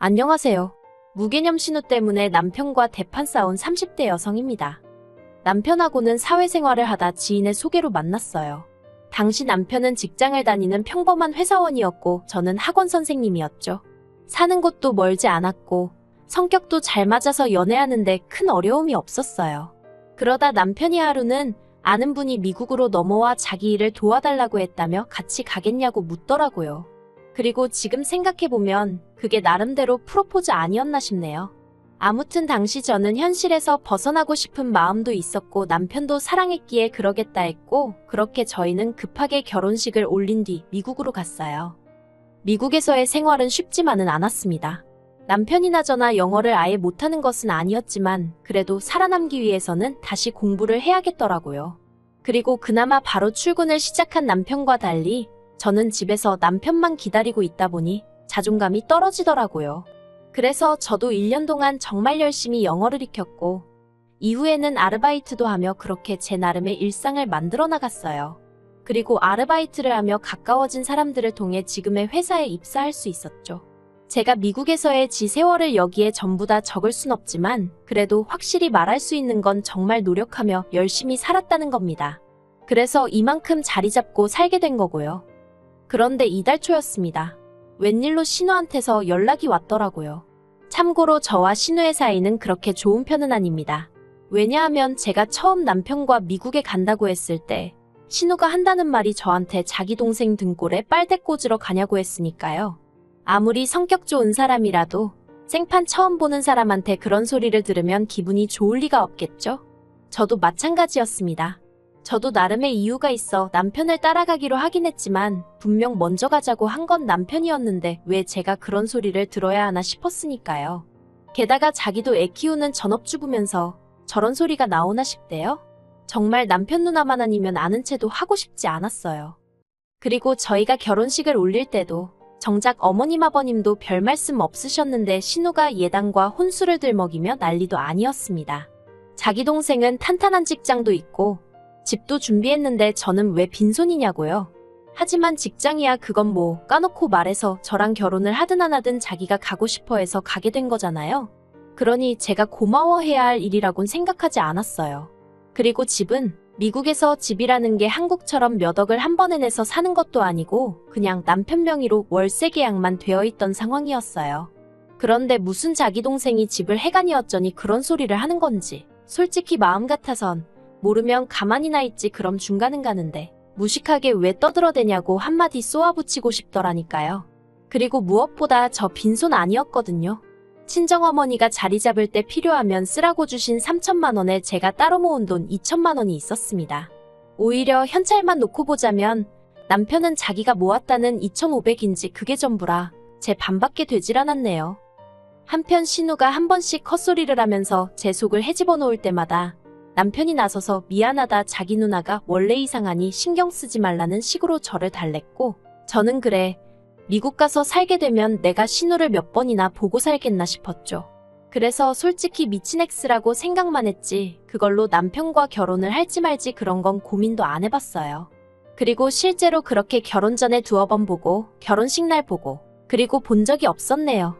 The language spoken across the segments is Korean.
안녕하세요. 무개념 신우 때문에 남편과 대판 싸운 30대 여성입니다. 남편하고는 사회생활을 하다 지인의 소개로 만났어요. 당시 남편은 직장을 다니는 평범한 회사원이었고 저는 학원 선생님이었죠. 사는 곳도 멀지 않았고 성격도 잘 맞아서 연애하는데 큰 어려움이 없었어요. 그러다 남편이 하루는 아는 분이 미국으로 넘어와 자기 일을 도와달라고 했다며 같이 가겠냐고 묻더라고요. 그리고 지금 생각해보면 그게 나름대로 프로포즈 아니었나 싶네요. 아무튼 당시 저는 현실에서 벗어나고 싶은 마음도 있었고 남편도 사랑했기에 그러겠다 했고 그렇게 저희는 급하게 결혼식을 올린 뒤 미국으로 갔어요. 미국에서의 생활은 쉽지만은 않았습니다. 남편이나 저나 영어를 아예 못하는 것은 아니었지만 그래도 살아남기 위해서는 다시 공부를 해야겠더라고요. 그리고 그나마 바로 출근을 시작한 남편과 달리 저는 집에서 남편만 기다리고 있다 보니 자존감이 떨어지더라고요. 그래서 저도 1년 동안 정말 열심히 영어를 익혔고 이후에는 아르바이트도 하며 그렇게 제 나름의 일상을 만들어 나갔어요. 그리고 아르바이트를 하며 가까워진 사람들을 통해 지금의 회사에 입사할 수 있었죠. 제가 미국에서의 지 세월을 여기에 전부 다 적을 순 없지만 그래도 확실히 말할 수 있는 건 정말 노력하며 열심히 살았다는 겁니다. 그래서 이만큼 자리 잡고 살게 된 거고요. 그런데 이달 초였습니다. 웬일로 신우한테서 연락이 왔더라고요. 참고로 저와 신우의 사이는 그렇게 좋은 편은 아닙니다. 왜냐하면 제가 처음 남편과 미국에 간다고 했을 때 신우가 한다는 말이 저한테 자기 동생 등골에 빨대 꽂으러 가냐고 했으니까요. 아무리 성격 좋은 사람이라도 생판 처음 보는 사람한테 그런 소리를 들으면 기분이 좋을 리가 없겠죠? 저도 마찬가지였습니다. 저도 나름의 이유가 있어 남편을 따라가기로 하긴 했지만 분명 먼저 가자고 한 건 남편이었는데 왜 제가 그런 소리를 들어야 하나 싶었으니까요. 게다가 자기도 애 키우는 전업주부면서 저런 소리가 나오나 싶대요. 정말 남편 누나만 아니면 아는 체도 하고 싶지 않았어요. 그리고 저희가 결혼식을 올릴 때도 정작 어머님 아버님도 별 말씀 없으셨는데 신우가 예당과 혼수를 들먹이며 난리도 아니었습니다. 자기 동생은 탄탄한 직장도 있고 집도 준비했는데 저는 왜 빈손이냐고요. 하지만 직장이야 그건 뭐 까놓고 말해서 저랑 결혼을 하든 안 하든 자기가 가고 싶어 해서 가게 된 거잖아요. 그러니 제가 고마워해야 할 일이라곤 생각하지 않았어요. 그리고 집은 미국에서 집이라는 게 한국처럼 몇 억을 한 번에 내서 사는 것도 아니고 그냥 남편 명의로 월세 계약만 되어 있던 상황이었어요. 그런데 무슨 자기 동생이 집을 해가니 어쩌니 그런 소리를 하는 건지 솔직히 마음 같아선 모르면 가만히나 있지 그럼 중간은 가는데 무식하게 왜 떠들어대냐고 한마디 쏘아붙이고 싶더라니까요. 그리고 무엇보다 저 빈손 아니었거든요. 친정어머니가 자리 잡을 때 필요하면 쓰라고 주신 3천만 원에 제가 따로 모은 돈 2천만 원이 있었습니다. 오히려 현찰만 놓고 보자면 남편은 자기가 모았다는 2,500인지 그게 전부라 제 반밖에 되질 않았네요. 한편 신우가 한 번씩 헛소리를 하면서 제 속을 헤집어 놓을 때마다 남편이 나서서 미안하다 자기 누나가 원래 이상하니 신경 쓰지 말라는 식으로 저를 달랬고 저는 그래 미국 가서 살게 되면 내가 신우를 몇 번이나 보고 살겠나 싶었죠. 그래서 솔직히 미친 X라고 생각만 했지 그걸로 남편과 결혼을 할지 말지 그런 건 고민도 안 해봤어요. 그리고 실제로 그렇게 결혼 전에 두어 번 보고 결혼식 날 보고 그리고 본 적이 없었네요.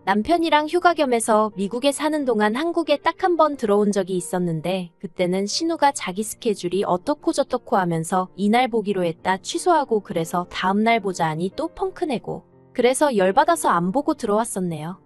남편이랑 휴가 겸해서 미국에 사는 동안 한국에 딱 한 번 들어온 적이 있었는데 그때는 신우가 자기 스케줄이 어떻고 저떻고 하면서 이날 보기로 했다 취소하고 그래서 다음날 보자 하니 또 펑크 내고 그래서 열받아서 안 보고 들어왔었네요.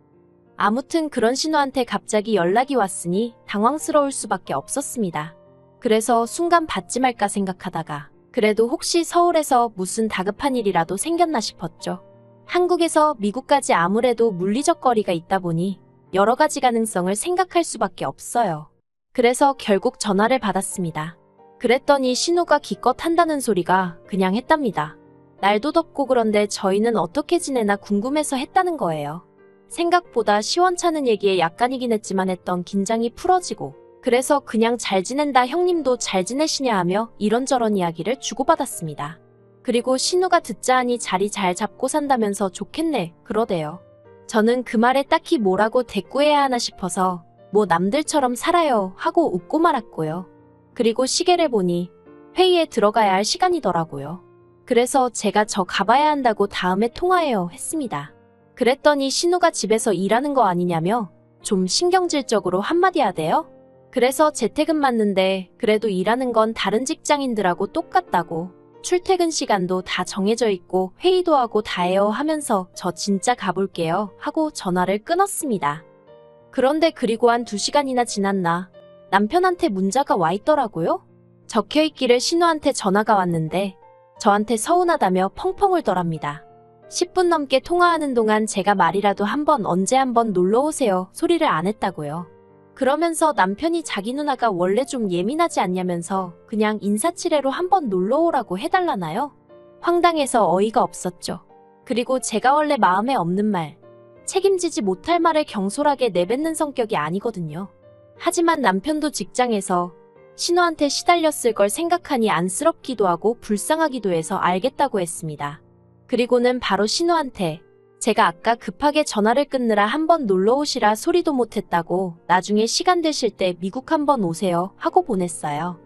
아무튼 그런 신우한테 갑자기 연락이 왔으니 당황스러울 수밖에 없었습니다. 그래서 순간 받지 말까 생각하다가 그래도 혹시 서울에서 무슨 다급한 일이라도 생겼나 싶었죠. 한국에서 미국까지 아무래도 물리적 거리가 있다 보니 여러 가지 가능성을 생각할 수밖에 없어요. 그래서 결국 전화를 받았습니다. 그랬더니 신우가 기껏 한다는 소리가 그냥 했답니다. 날도 덥고 그런데 저희는 어떻게 지내나 궁금해서 했다는 거예요. 생각보다 시원찮은 얘기에 약간이긴 했지만 했던 긴장이 풀어지고 그래서 그냥 잘 지낸다 형님도 잘 지내시냐 하며 이런저런 이야기를 주고받았습니다. 그리고 신우가 듣자 하니 자리 잘 잡고 산다면서 좋겠네 그러대요. 저는 그 말에 딱히 뭐라고 대꾸해야 하나 싶어서 뭐 남들처럼 살아요 하고 웃고 말았고요. 그리고 시계를 보니 회의에 들어가야 할 시간이더라고요. 그래서 제가 저 가봐야 한다고 다음에 통화해요 했습니다. 그랬더니 신우가 집에서 일하는 거 아니냐며 좀 신경질적으로 한마디 하대요. 그래서 재택은 맞는데 그래도 일하는 건 다른 직장인들하고 똑같다고. 출퇴근 시간도 다 정해져 있고 회의도 하고 다 해요 하면서 저 진짜 가볼게요 하고 전화를 끊었습니다. 그런데 그리고 한 2시간이나 지났나 남편한테 문자가 와 있더라고요. 적혀있기를 신우한테 전화가 왔는데 저한테 서운하다며 펑펑 울더랍니다. 10분 넘게 통화하는 동안 제가 말이라도 언제 한번 놀러오세요 소리를 안 했다고요. 그러면서 남편이 자기 누나가 원래 좀 예민하지 않냐면서 그냥 인사치레로 한번 놀러오라고 해달라나요? 황당해서 어이가 없었죠. 그리고 제가 원래 마음에 없는 말, 책임지지 못할 말을 경솔하게 내뱉는 성격이 아니거든요. 하지만 남편도 직장에서 신우한테 시달렸을 걸 생각하니 안쓰럽기도 하고 불쌍하기도 해서 알겠다고 했습니다. 그리고는 바로 신우한테 제가 아까 급하게 전화를 끊느라 한번 놀러 오시라 소리도 못했다고 나중에 시간 되실 때 미국 한번 오세요 하고 보냈어요.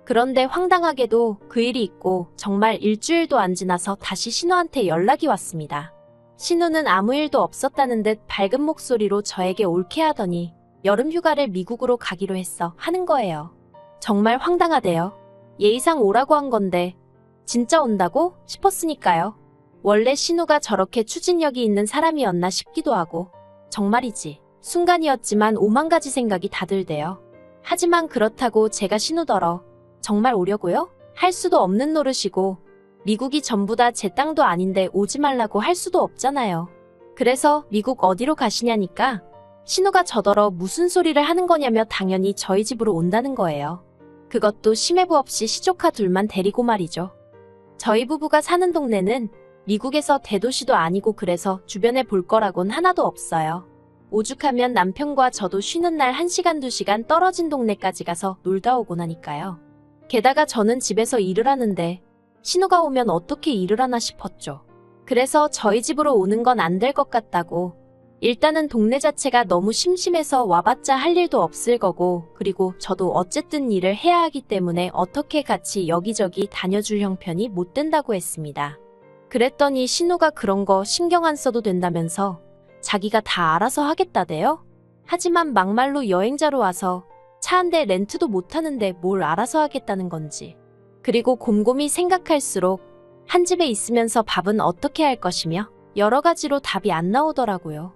그런데 황당하게도 그 일이 있고 정말 일주일도 안 지나서 다시 신우한테 연락이 왔습니다. 신우는 아무 일도 없었다는 듯 밝은 목소리로 저에게 옳게 하더니 여름 휴가를 미국으로 가기로 했어 하는 거예요. 정말 황당하대요. 예의상 오라고 한 건데 진짜 온다고 싶었으니까요. 원래 신우가 저렇게 추진력이 있는 사람이었나 싶기도 하고 정말이지 순간이었지만 오만 가지 생각이 다 들대요. 하지만 그렇다고 제가 신우더러 정말 오려고요? 할 수도 없는 노릇이고 미국이 전부 다 제 땅도 아닌데 오지 말라고 할 수도 없잖아요. 그래서 미국 어디로 가시냐니까 신우가 저더러 무슨 소리를 하는 거냐며 당연히 저희 집으로 온다는 거예요. 그것도 심해부 없이 시조카 둘만 데리고 말이죠. 저희 부부가 사는 동네는 미국에서 대도시도 아니고 그래서 주변에 볼 거라곤 하나도 없어요. 오죽하면 남편과 저도 쉬는 날 1시간 2시간 떨어진 동네까지 가서 놀다 오고 나니까요. 게다가 저는 집에서 일을 하는데 신우가 오면 어떻게 일을 하나 싶었죠. 그래서 저희 집으로 오는 건 안 될 것 같다고. 일단은 동네 자체가 너무 심심해서 와봤자 할 일도 없을 거고 그리고 저도 어쨌든 일을 해야 하기 때문에 어떻게 같이 여기저기 다녀줄 형편이 못 된다고 했습니다. 그랬더니 신우가 그런 거 신경 안 써도 된다면서 자기가 다 알아서 하겠다대요. 하지만 막말로 여행자로 와서 차 한 대 렌트도 못 하는데 뭘 알아서 하겠다는 건지. 그리고 곰곰이 생각할수록 한 집에 있으면서 밥은 어떻게 할 것이며 여러 가지로 답이 안 나오더라고요.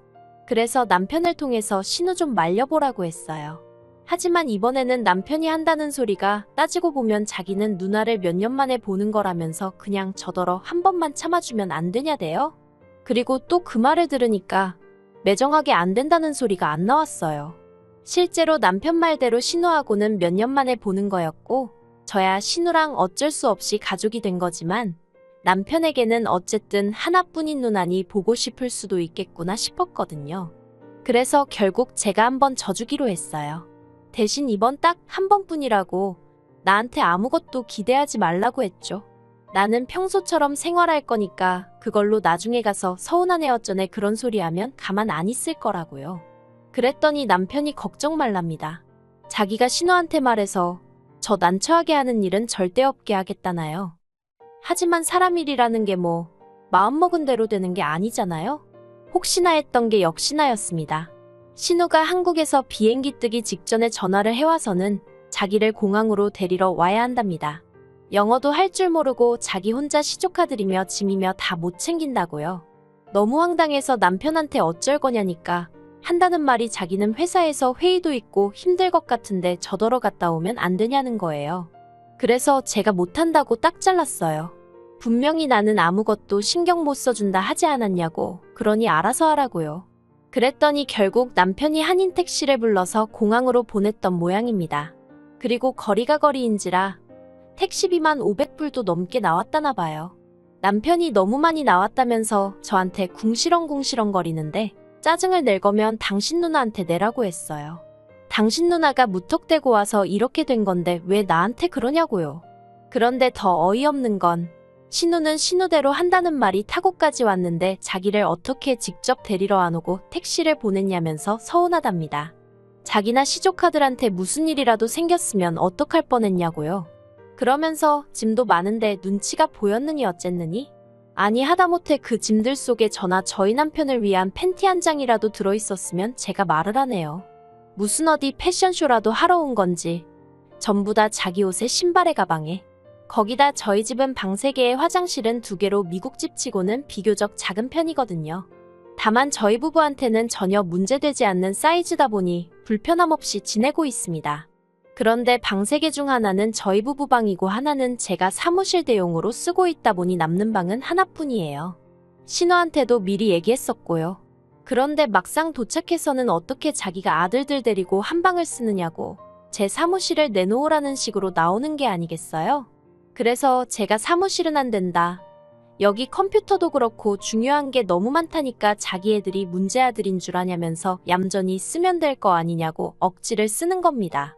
그래서 남편을 통해서 신우 좀 말려보라고 했어요. 하지만 이번에는 남편이 한다는 소리가 따지고 보면 자기는 누나를 몇 년 만에 보는 거라면서 그냥 저더러 한 번만 참아주면 안 되냐대요. 그리고 또 그 말을 들으니까 매정하게 안 된다는 소리가 안 나왔어요. 실제로 남편 말대로 신우하고는 몇 년 만에 보는 거였고 저야 신우랑 어쩔 수 없이 가족이 된 거지만 남편에게는 어쨌든 하나뿐인 누나니 보고 싶을 수도 있겠구나 싶었거든요. 그래서 결국 제가 한번 져주기로 했어요. 대신 이번 딱 한 번뿐이라고 나한테 아무것도 기대하지 말라고 했죠. 나는 평소처럼 생활할 거니까 그걸로 나중에 가서 서운한 애 어쩌네 그런 소리 하면 가만 안 있을 거라고요. 그랬더니 남편이 걱정 말랍니다. 자기가 신우한테 말해서 저 난처하게 하는 일은 절대 없게 하겠다나요. 하지만 사람 일이라는 게 뭐 마음먹은 대로 되는 게 아니잖아요. 혹시나 했던 게 역시나였습니다. 신우가 한국에서 비행기 뜨기 직전에 전화를 해와서는 자기를 공항으로 데리러 와야 한답니다. 영어도 할 줄 모르고 자기 혼자 시조카들이며 짐이며 다 못 챙긴다고요. 너무 황당해서 남편한테 어쩔 거냐니까 한다는 말이 자기는 회사에서 회의도 있고 힘들 것 같은데 저더러 갔다 오면 안 되냐는 거예요. 그래서 제가 못한다고 딱 잘랐어요. 분명히 나는 아무것도 신경 못 써준다 하지 않았냐고. 그러니 알아서 하라고요. 그랬더니 결국 남편이 한인 택시를 불러서 공항으로 보냈던 모양입니다. 그리고 거리가 거리인지라 택시비만 500불도 넘게 나왔다나 봐요. 남편이 너무 많이 나왔다면서 저한테 궁시렁궁시렁 거리는데 짜증을 낼 거면 당신 누나한테 내라고 했어요. 당신 누나가 무턱대고 와서 이렇게 된 건데 왜 나한테 그러냐고요. 그런데 더 어이없는 건 신우는 신우대로 한다는 말이 타고까지 왔는데 자기를 어떻게 직접 데리러 안 오고 택시를 보냈냐면서 서운하답니다. 자기나 시조카들한테 무슨 일이라도 생겼으면 어떡할 뻔했냐고요. 그러면서 짐도 많은데 눈치가 보였느니 어쨌느니 아니 하다못해 그 짐들 속에 저나 저희 남편을 위한 팬티 한 장이라도 들어있었으면 제가 말을 하네요. 무슨 어디 패션쇼라도 하러 온 건지 전부 다 자기 옷에 신발에 가방에. 거기다 저희 집은 방 3개에 화장실은 2개로 미국 집 치고는 비교적 작은 편이거든요. 다만 저희 부부한테는 전혀 문제되지 않는 사이즈다 보니 불편함 없이 지내고 있습니다. 그런데 방 3개 중 하나는 저희 부부 방이고 하나는 제가 사무실 대용으로 쓰고 있다 보니 남는 방은 하나뿐이에요. 신우한테도 미리 얘기했었고요. 그런데 막상 도착해서는 어떻게 자기가 아들들 데리고 한 방을 쓰느냐고 제 사무실을 내놓으라는 식으로 나오는 게 아니겠어요? 그래서 제가 사무실은 안 된다. 여기 컴퓨터도 그렇고 중요한 게 너무 많다니까 자기 애들이 문제 아들인 줄 아냐면서 얌전히 쓰면 될 거 아니냐고 억지를 쓰는 겁니다.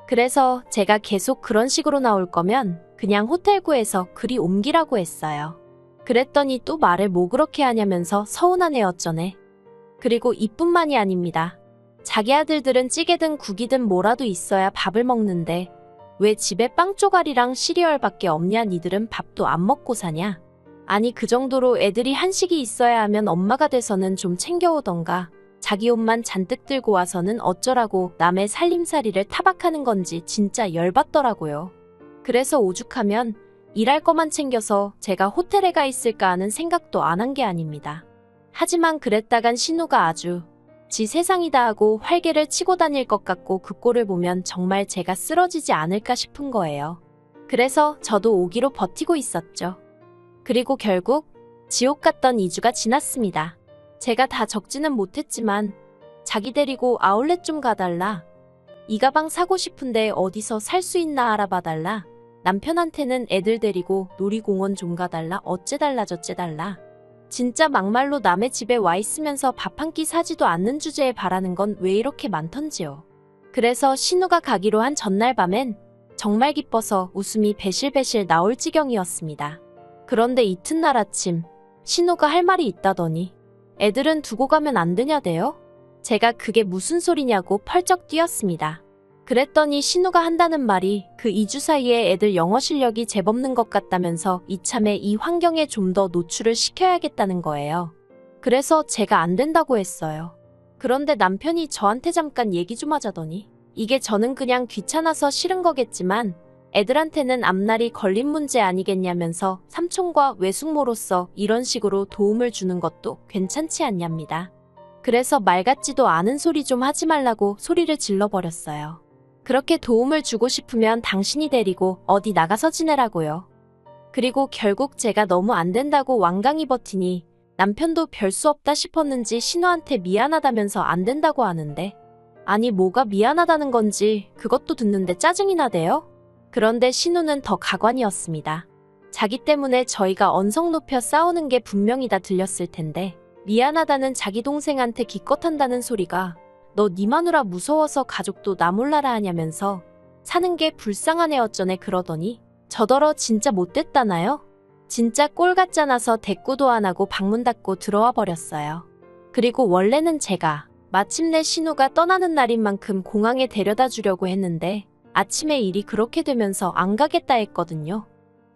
그래서 제가 계속 그런 식으로 나올 거면 그냥 호텔 구해서 그리 옮기라고 했어요. 그랬더니 또 말을 뭐 그렇게 하냐면서 서운하네 어쩌네. 그리고 이뿐만이 아닙니다. 자기 아들들은 찌개든 국이든 뭐라도 있어야 밥을 먹는데 왜 집에 빵 조각이랑 시리얼밖에 없냐 니들은 밥도 안 먹고 사냐. 아니 그 정도로 애들이 한식이 있어야 하면 엄마가 돼서는 좀 챙겨오던가 자기 옷만 잔뜩 들고 와서는 어쩌라고 남의 살림살이를 타박하는 건지 진짜 열받더라고요. 그래서 오죽하면 일할 거만 챙겨서 제가 호텔에 가 있을까 하는 생각도 안 한 게 아닙니다. 하지만 그랬다간 신우가 아주 지 세상이다 하고 활개를 치고 다닐 것 같고 그 꼴을 보면 정말 제가 쓰러지지 않을까 싶은 거예요. 그래서 저도 오기로 버티고 있었죠. 그리고 결국 지옥 같던 2주가 지났습니다. 제가 다 적지는 못했지만 자기 데리고 아울렛 좀 가달라. 이 가방 사고 싶은데 어디서 살 수 있나 알아봐달라. 남편한테는 애들 데리고 놀이공원 좀 가달라. 어째달라 저째달라. 진짜 막말로 남의 집에 와 있으면서 밥 한 끼 사지도 않는 주제에 바라는 건 왜 이렇게 많던지요. 그래서 신우가 가기로 한 전날 밤엔 정말 기뻐서 웃음이 배실배실 나올 지경이었습니다. 그런데 이튿날 아침 신우가 할 말이 있다더니 애들은 두고 가면 안 되냐대요? 제가 그게 무슨 소리냐고 펄쩍 뛰었습니다. 그랬더니 신우가 한다는 말이 그 2주 사이에 애들 영어 실력이 제법는 것 같다면서 이참에 이 환경에 좀 더 노출을 시켜야겠다는 거예요. 그래서 제가 안 된다고 했어요. 그런데 남편이 저한테 잠깐 얘기 좀 하자더니 이게 저는 그냥 귀찮아서 싫은 거겠지만 애들한테는 앞날이 걸린 문제 아니겠냐면서 삼촌과 외숙모로서 이런 식으로 도움을 주는 것도 괜찮지 않냐입니다. 그래서 말 같지도 않은 소리 좀 하지 말라고 소리를 질러버렸어요. 그렇게 도움을 주고 싶으면 당신이 데리고 어디 나가서 지내라고요. 그리고 결국 제가 너무 안 된다고 완강히 버티니 남편도 별 수 없다 싶었는지 신우한테 미안하다면서 안 된다고 하는데 아니 뭐가 미안하다는 건지 그것도 듣는데 짜증이 나대요? 그런데 신우는 더 가관이었습니다. 자기 때문에 저희가 언성 높여 싸우는 게 분명히 다 들렸을 텐데 미안하다는 자기 동생한테 기껏한다는 소리가 너 네 마누라 무서워서 가족도 나 몰라라 하냐면서 사는 게 불쌍하네 어쩌네 그러더니 저더러 진짜 못됐다나요? 진짜 꼴 같잖아서 대꾸도 안 하고 방문 닫고 들어와 버렸어요. 그리고 원래는 제가 마침내 신우가 떠나는 날인 만큼 공항에 데려다 주려고 했는데 아침에 일이 그렇게 되면서 안 가겠다 했거든요.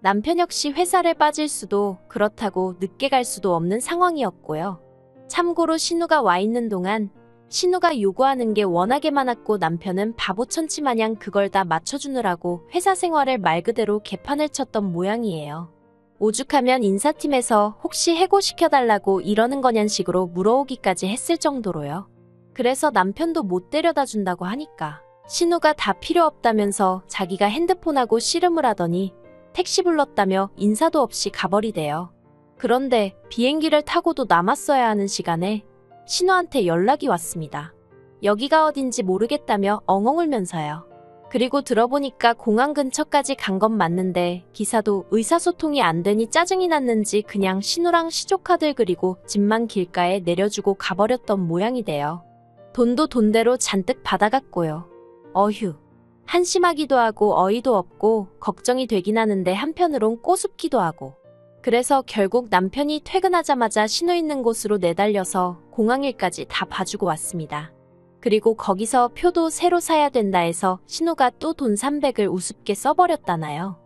남편 역시 회사를 빠질 수도 그렇다고 늦게 갈 수도 없는 상황이었고요. 참고로 신우가 와 있는 동안 신우가 요구하는 게 워낙에 많았고 남편은 바보천치 마냥 그걸 다 맞춰주느라고 회사 생활을 말 그대로 개판을 쳤던 모양이에요. 오죽하면 인사팀에서 혹시 해고시켜달라고 이러는 거냔 식으로 물어오기까지 했을 정도로요. 그래서 남편도 못 데려다 준다고 하니까 신우가 다 필요 없다면서 자기가 핸드폰하고 씨름을 하더니 택시 불렀다며 인사도 없이 가버리대요. 그런데 비행기를 타고도 남았어야 하는 시간에 신우한테 연락이 왔습니다. 여기가 어딘지 모르겠다며 엉엉 울면서요. 그리고 들어보니까 공항 근처까지 간 건 맞는데 기사도 의사소통이 안 되니 짜증이 났는지 그냥 신우랑 시조카들 그리고 집만 길가에 내려주고 가버렸던 모양이래요. 돈도 돈대로 잔뜩 받아갔고요. 어휴, 한심하기도 하고 어이도 없고 걱정이 되긴 하는데 한편으론 꼬숩기도 하고. 그래서 결국 남편이 퇴근하자마자 신우 있는 곳으로 내달려서 공항일까지 다 봐주고 왔습니다. 그리고 거기서 표도 새로 사야 된다 해서 신우가 또 돈 300을 우습게 써버렸다나요.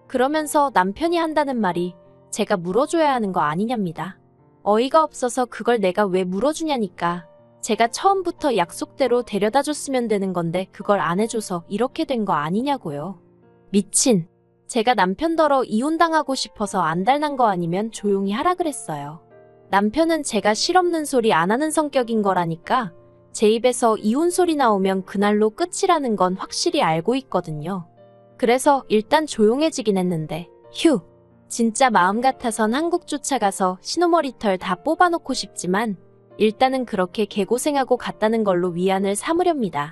그러면서 남편이 한다는 말이 제가 물어줘야 하는 거 아니냐입니다. 어이가 없어서 그걸 내가 왜 물어주냐니까. 제가 처음부터 약속대로 데려다 줬으면 되는 건데 그걸 안 해줘서 이렇게 된 거 아니냐고요. 미친. 제가 남편더러 이혼당하고 싶어서 안달난 거 아니면 조용히 하라 그랬어요. 남편은 제가 실없는 소리 안 하는 성격인 거라니까 제 입에서 이혼 소리 나오면 그날로 끝이라는 건 확실히 알고 있거든요. 그래서 일단 조용해지긴 했는데 휴. 진짜 마음 같아선 한국 쫓아가서 신호머리털 다 뽑아놓고 싶지만 일단은 그렇게 개고생하고 갔다는 걸로 위안을 삼으렵니다.